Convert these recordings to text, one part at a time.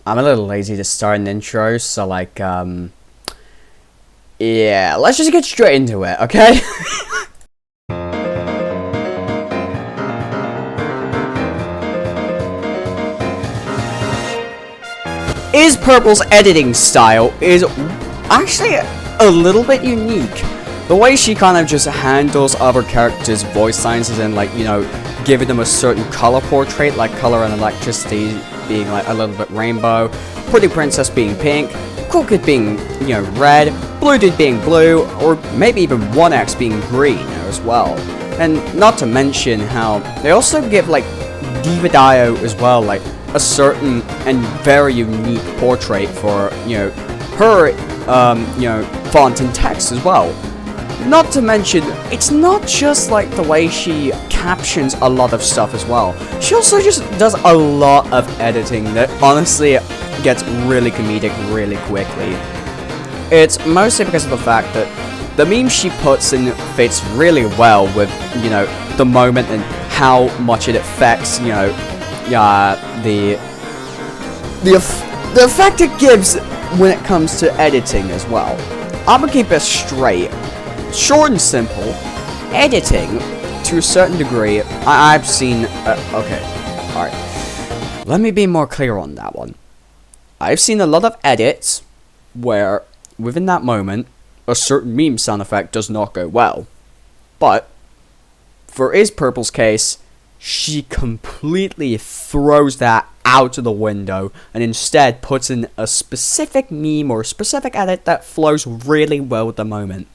I'm a little lazy to start an intro, so like, yeah, let's just get straight into it, okay? Is Purple's editing style is actually a little bit unique. The way she kind of just handles other characters' voice lines and like, you know, giving them a certain color portrait, like color and electricity being like a little bit rainbow, Pretty Princess being pink, Cool Kid being, you know, red, Blue Dude being blue, or maybe even 1X being green as well. And not to mention how they also give like Diva Dio as well, like a certain and very unique portrait for, you know, her, you know, font and text as well. Not to mention, it's not just like the way she captions a lot of stuff as well. She also just does a lot of editing that honestly gets really comedic really quickly. It's mostly because of the fact that the meme she puts in fits really well with, you know, the moment and how much it affects, you know, the effect it gives when it comes to editing as well. I'm gonna keep it straight, short and simple. Editing, to a certain degree, I've seen. Okay, all right. Let me be more clear on that one. I've seen a lot of edits where, within that moment, a certain meme sound effect does not go well, but for Is Purple's case, she completely throws that out of the window and instead puts in a specific meme or a specific edit that flows really well with the moment.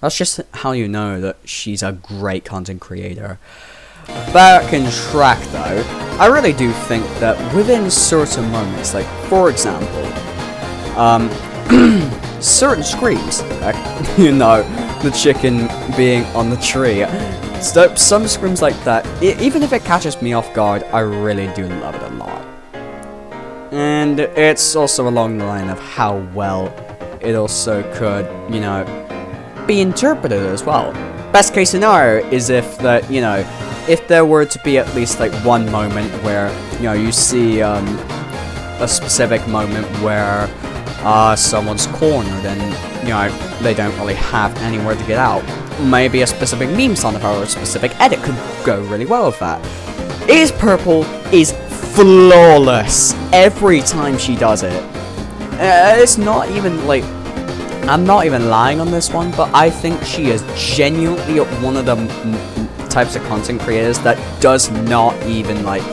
That's just how you know that she's a great content creator. Back in track though, I really do think that within certain moments, like for example, certain screams, like, you know, the chicken being on the tree. So, some screams like that, even if it catches me off guard, I really do love it a lot. And it's also along the line of how well it also could, you know, be interpreted as well. Best case scenario is if that, you know, if there were to be at least like one moment where, you know, you see a specific moment where someone's cornered and, you know, they don't really have anywhere to get out. Maybe a specific meme sound effect or a specific edit could go really well with that. Is Purple is flawless every time she does it. It's not even like, I'm not even lying on this one, but I think she is genuinely one of the types of content creators that does not even like,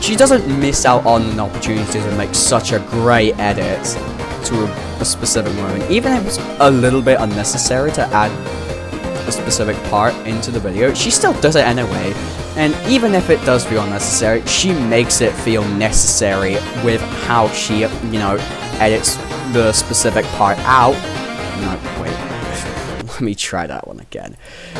she doesn't miss out on an opportunity to make such a great edit to a specific moment, even if it's a little bit unnecessary to add a specific part into the video. She still does it anyway, and even if it does feel unnecessary, she makes it feel necessary with how she, you know, edits the specific part out. No, wait, let me try that one again.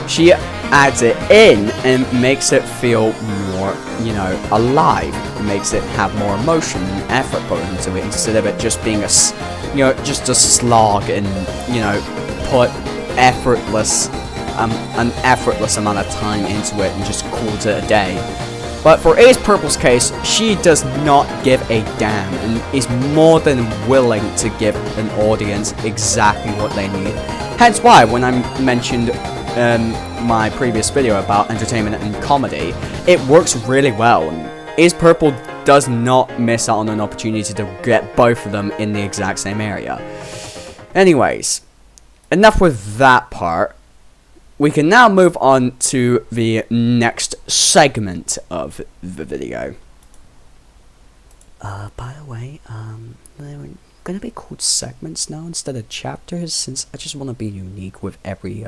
She adds it in and makes it feel more, you know, alive, makes it have more emotion and effort put into it, instead of it just being a, you know, just a slog and, you know, put an effortless amount of time into it and just calls it a day. But for Is Purple's case, she does not give a damn and is more than willing to give an audience exactly what they need. Hence why, when I mentioned my previous video about entertainment and comedy, it works really well. And Is Purple does not miss out on an opportunity to get both of them in the exact same area. Anyways, enough with that part. We can now move on to the next segment of the video. By the way, they're gonna be called segments now instead of chapters, since I just want to be unique with every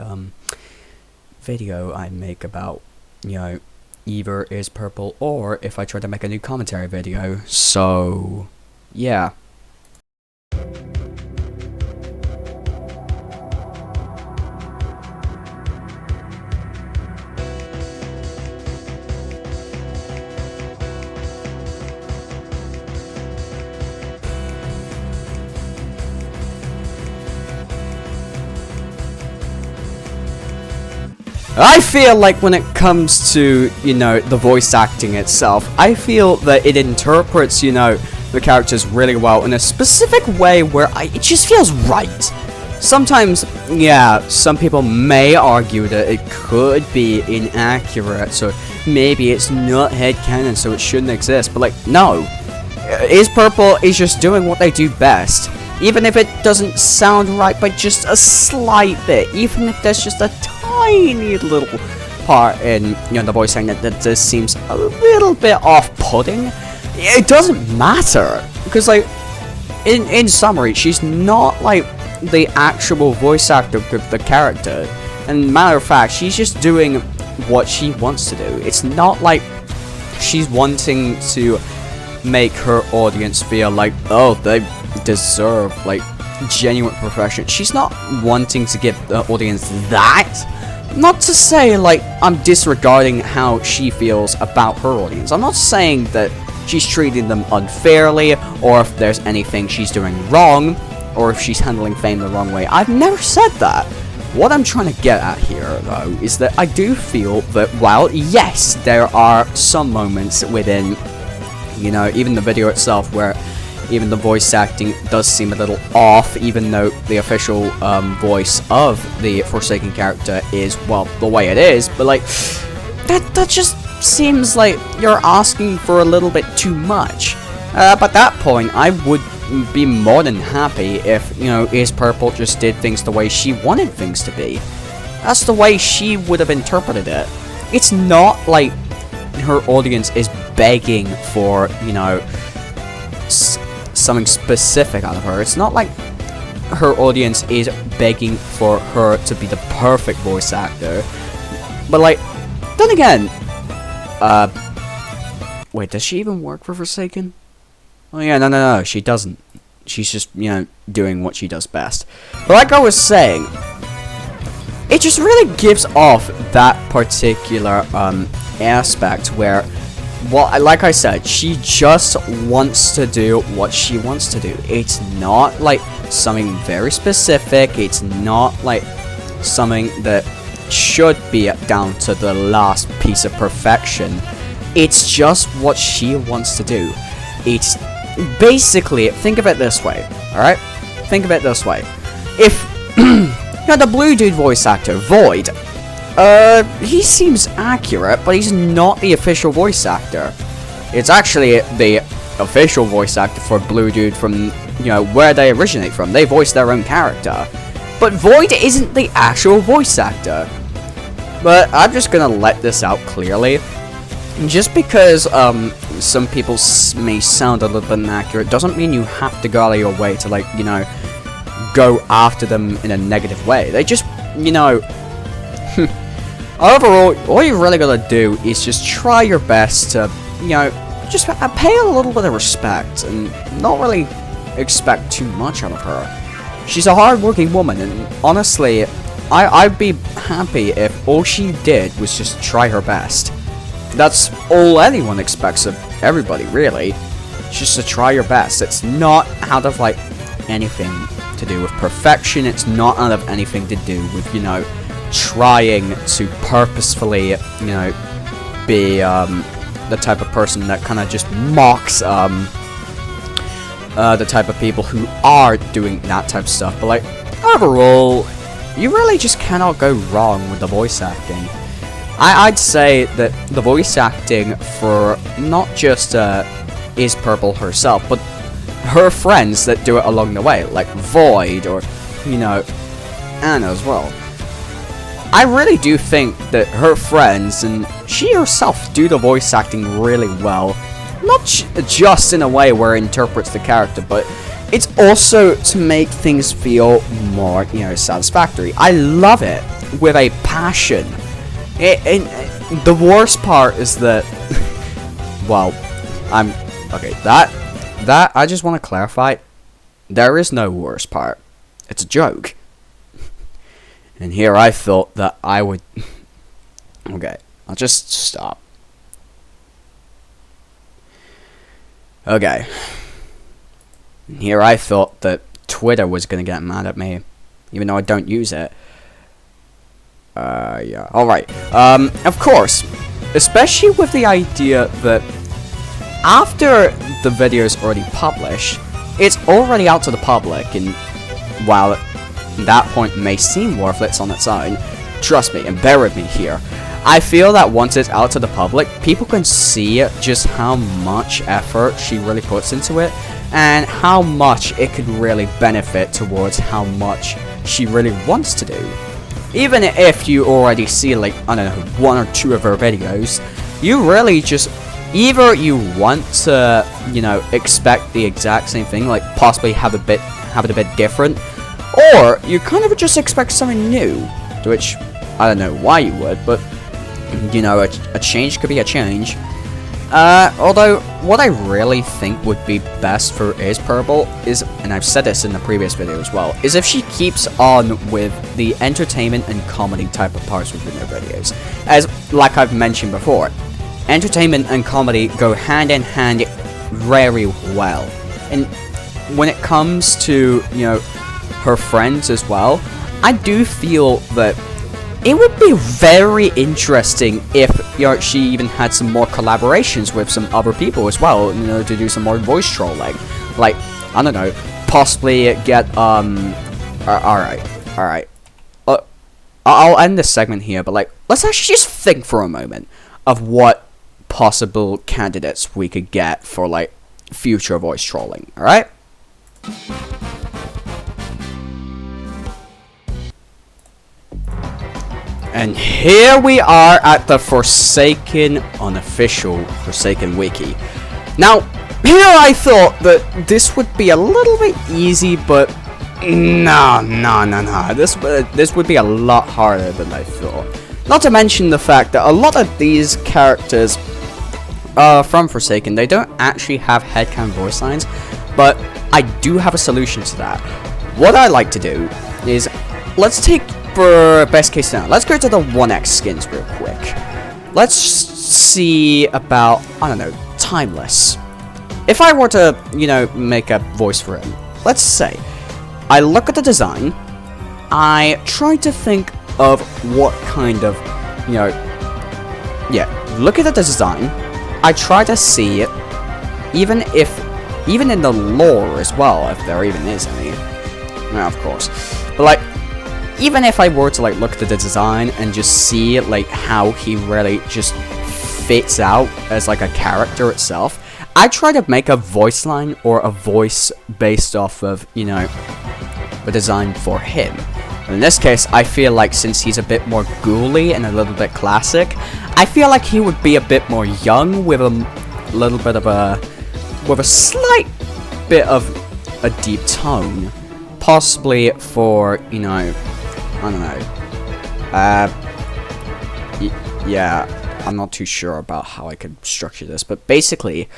video I make about, you know, either Is Purple or if I try to make a new commentary video. So, yeah. I feel like when it comes to, you know, the voice acting itself, I feel that it interprets, you know, the characters really well in a specific way where it just feels right. Sometimes, yeah, some people may argue that it could be inaccurate, so maybe it's not headcanon, so it shouldn't exist, but like, no. Is Purple is just doing what they do best. Even if it doesn't sound right by just a slight bit, even if there's just a tiny little part in, the voice acting that just seems a little bit off-putting, it doesn't matter. Because, like, in summary, she's not, like, the actual voice actor of the character. And matter of fact, she's just doing what she wants to do. It's not like she's wanting to make her audience feel like, oh, they deserve, like, genuine perfection. She's not wanting to give the audience that. Not to say, like, I'm disregarding how she feels about her audience. I'm not saying that she's treating them unfairly, or if there's anything she's doing wrong, or if she's handling fame the wrong way. I've never said that. What I'm trying to get at here, though, is that I do feel that while, yes, there are some moments within, even the video itself where even the voice acting does seem a little off, even though the official voice of the Forsaken character is, well, the way it is, but, like, that just seems like you're asking for a little bit too much. But at that point, I would be more than happy if, Is Purple just did things the way she wanted things to be. That's the way she would have interpreted it. It's not like her audience is begging for, something specific out of her. It's not like her audience is begging for her to be the perfect voice actor. But, like, then again, wait, does she even work for Forsaken? Oh yeah, no, she doesn't. She's just, doing what she does best. But like I was saying, it just really gives off that particular, aspect where, well, like I said, she just wants to do what she wants to do. It's not, like, something very specific. It's not, like, something that should be down to the last piece of perfection. It's just what she wants to do. It's basically, think of it this way, alright? Think of it this way. If, the blue dude voice actor, Void, he seems accurate, but he's not the official voice actor. It's actually the official voice actor for Blue Dude from, where they originate from. They voice their own character. But Void isn't the actual voice actor. But I'm just gonna let this out clearly. Just because, some people may sound a little bit inaccurate doesn't mean you have to go out of your way to, like, go after them in a negative way. They just, overall, all you really gotta do is just try your best to, just pay a little bit of respect and not really expect too much out of her. She's a hard-working woman, and honestly, I'd be happy if all she did was just try her best. That's all anyone expects of everybody, really. Just to try your best. It's not out of, like, anything to do with perfection. It's not out of anything to do with, trying to purposefully, be, the type of person that kind of just mocks, the type of people who are doing that type of stuff. But, like, overall, you really just cannot go wrong with the voice acting. I'd say that the voice acting for not just Is Purple herself, but her friends that do it along the way, like Void or, Anna as well. I really do think that her friends and she herself do the voice acting really well. Not just in a way where it interprets the character, but it's also to make things feel more, satisfactory. I love it with a passion. And the worst part is that, well, okay, that, I just want to clarify, there is no worst part. It's a joke. And here I thought that I would, okay, I'll just stop. Okay. And here I thought that Twitter was gonna get mad at me, even though I don't use it. Yeah, alright. Of course, especially with the idea that after the video is already published, it's already out to the public, and while that point may seem worthless on its own, trust me, and bear with me here, I feel that once it's out to the public, people can see just how much effort she really puts into it, and how much it could really benefit towards how much she really wants to do. Even if you already see, like, I don't know, 1 or 2 of her videos, you really just, either you want to, you know, expect the exact same thing, like possibly have it a bit different, or you kind of just expect something new, to which I don't know why you would, but you know, a change could be a change. Although, what I really think would be best for Is Purple is, and I've said this in the previous video as well, is if she keeps on with the entertainment and comedy type of parts within her videos. As, like I've mentioned before, entertainment and comedy go hand in hand very well. And when it comes to, you know, her friends as well, I do feel that it would be very interesting if, you know, she even had some more collaborations with some other people as well, you know, to do some more voice trolling. Like, I don't know, possibly get, alright. I'll end this segment here, but, like, let's actually just think for a moment of what possible candidates we could get for, like, future voice trolling, alright? And here we are at the Forsaken unofficial Forsaken wiki. Now, here I thought that this would be a little bit easy, but no. This would be a lot harder than I thought. Not to mention the fact that a lot of these characters from Forsaken, they don't actually have headcanon voice lines, but I do have a solution to that. What I like to do is, let's take, for best case scenario, let's go to the 1x skins real quick. Let's see about, I don't know, Timeless. If I were to, you know, make a voice for him, let's say, I look at the design, I try to think of what kind of, you know, yeah, look at the design, I try to see it, even in the lore as well, if there even is any. No, of course. But, like, even if I were to, like, look at the design and just see, like, how he really just fits out as, like, a character itself, I try to make a voice line or a voice based off of, you know, the design for him. And in this case, I feel like since he's a bit more ghouly and a little bit classic, I feel like he would be a bit more young with a little bit of a, with a slight bit of a deep tone. Possibly for, you know, I don't know. Yeah, I'm not too sure about how I could structure this, but basically,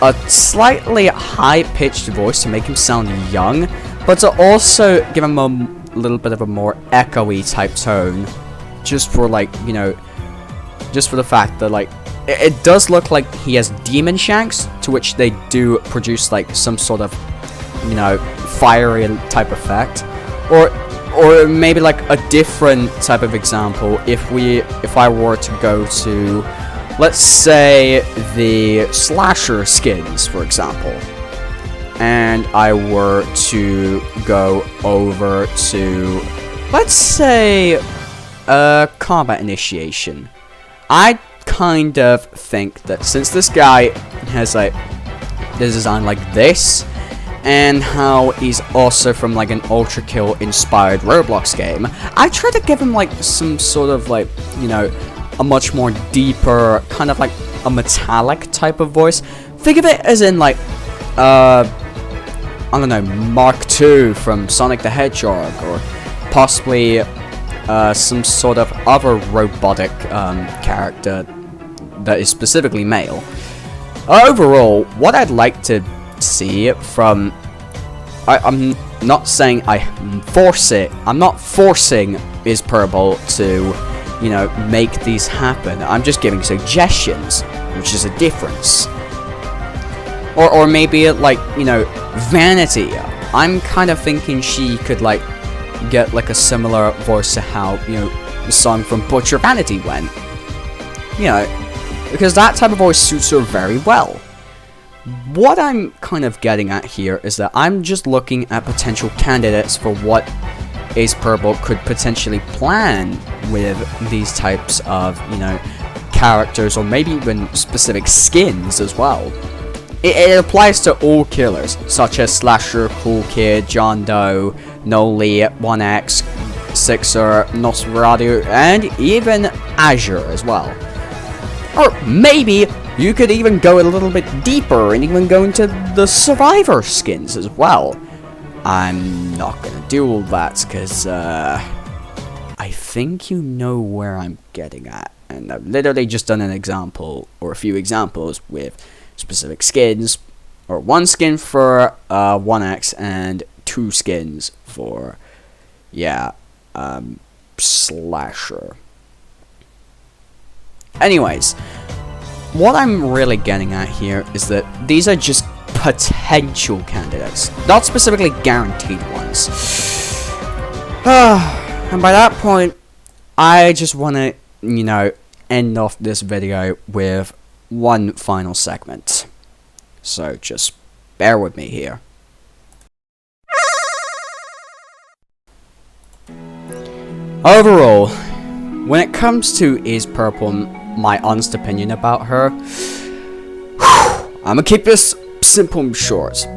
a slightly high-pitched voice to make him sound young, but to also give him a little bit of a more echoey type tone, just for, like, you know, just for the fact that, like, it does look like he has demon shanks, to which they do produce, like, some sort of, you know, fiery type effect, or maybe like a different type of example. If I were to go to, let's say, the slasher skins, for example, and I were to go over to, let's say, combat initiation, I kind of think that since this guy has, like, this design like this, and how he's also from, like, an Ultra Kill inspired Roblox game, I try to give him, like, some sort of, like, you know, a much more deeper, kind of like a metallic type of voice. Think of it as in, like, I don't know, Mark II from Sonic the Hedgehog, or possibly some sort of other robotic character that is specifically male. Overall, what I'd like to see from, I'm not saying I force it, I'm not forcing Is Purple to, you know, make these happen. I'm just giving suggestions, which is a difference. Or maybe, like, you know, Vanity. I'm kind of thinking she could, like, get, like, a similar voice to how, you know, the song from Butcher Vanity went. You know, because that type of voice suits her very well. what I'm kind of getting at here is that I'm just looking at potential candidates for what Ace Purple could potentially plan with these types of, you know, characters, or maybe even specific skins as well. It applies to all killers, such as Slasher, Cool Kid, John Doe, Noli, 1X, Sixer, Nosferatu, and even Azure as well. Or maybe you could even go a little bit deeper and even go into the Survivor skins as well. I'm not gonna do all that because I think you know where I'm getting at, and I've literally just done an example or a few examples with specific skins, or one skin for 1X and 2 skins for, yeah, Slasher. Anyways, what I'm really getting at here is that these are just potential candidates, not specifically guaranteed ones. And by that point, I just want to, you know, end off this video with one final segment. So just bear with me here. Overall, when it comes to Ace Purple, my honest opinion about her, I'm gonna keep this simple and short.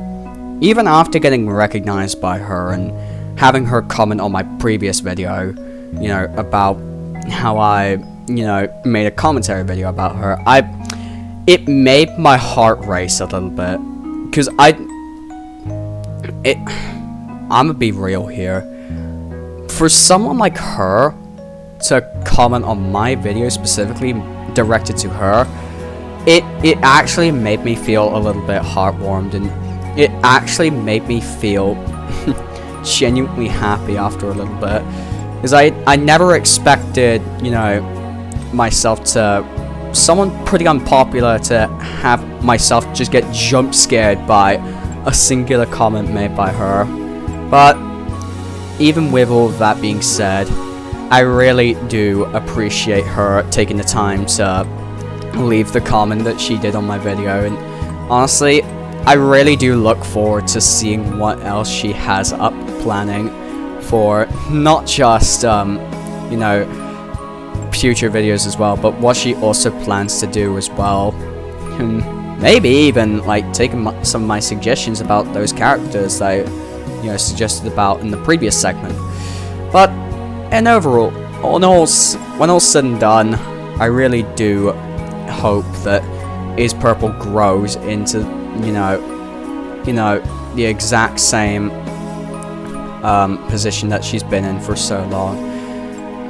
Even after getting recognized by her and having her comment on my previous video, you know, about how I, you know, made a commentary video about her, it made my heart race a little bit, because I'm gonna be real here. For someone like her to comment on my video specifically directed to her, it actually made me feel a little bit heartwarmed, and it actually made me feel genuinely happy after a little bit, because I never expected, you know, myself to, someone pretty unpopular, to have myself just get jump scared by a singular comment made by her. But even with all of that being said, I really do appreciate her taking the time to leave the comment that she did on my video, and honestly, I really do look forward to seeing what else she has up planning for not just, you know, future videos as well, but what she also plans to do as well. And maybe even, like, taking some of my suggestions about those characters that I, you know, suggested about in the previous segment. But, and overall, when all's said and done, I really do hope that Ace Purple grows into, you know, the exact same position that she's been in for so long.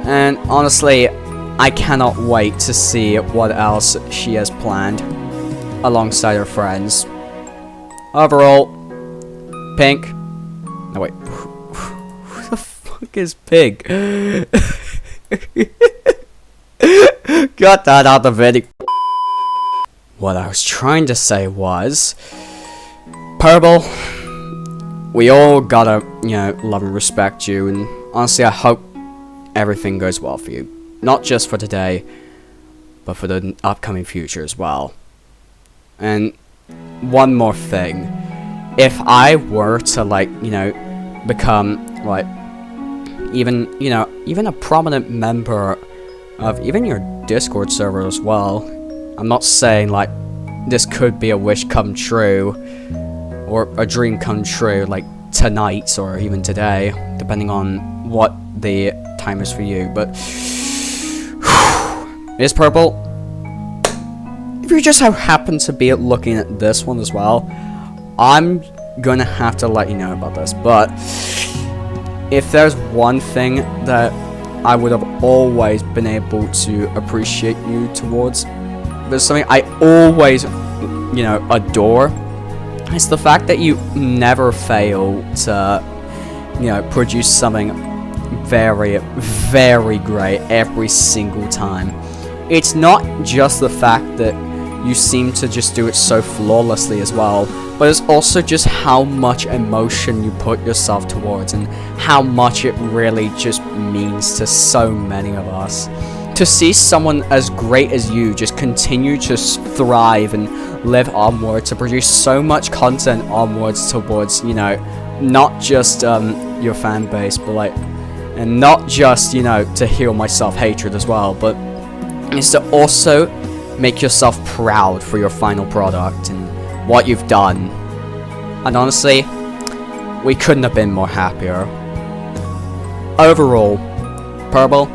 And honestly, I cannot wait to see what else she has planned alongside her friends. Overall, Pink. No wait, who the fuck is Pink? Got that out of the video. What I was trying to say was, Purple, we all gotta, you know, love and respect you, and honestly, I hope everything goes well for you. Not just for today, but for the upcoming future as well. And one more thing, if I were to, like, you know, become, like, even, you know, even a prominent member of even your Discord server as well, I'm not saying, like, this could be a wish come true, or a dream come true, like, tonight, or even today, depending on what the time is for you, but Ace Purple, if you just happen to be looking at this one as well, I'm gonna have to let you know about this. But if there's one thing that I would have always been able to appreciate you towards, there's something I always, you know, adore, it's the fact that you never fail to, you know, produce something very, very great every single time. It's not just the fact that you seem to just do it so flawlessly as well, but it's also just how much emotion you put yourself towards, and how much it really just means to so many of us. to see someone as great as you just continue to thrive and live onward, to produce so much content onwards towards, you know, not just your fan base, but like, and not just, you know, to heal my self-hatred as well, but is to also make yourself proud for your final product and what you've done. And honestly, we couldn't have been more happier. Overall, Purple,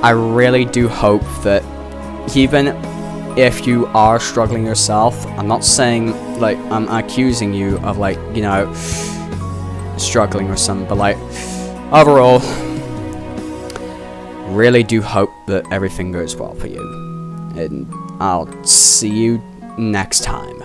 I really do hope that even if you are struggling yourself, I'm not saying, like, I'm accusing you of, like, you know, struggling or something, but, like, overall, really do hope that everything goes well for you. And I'll see you next time.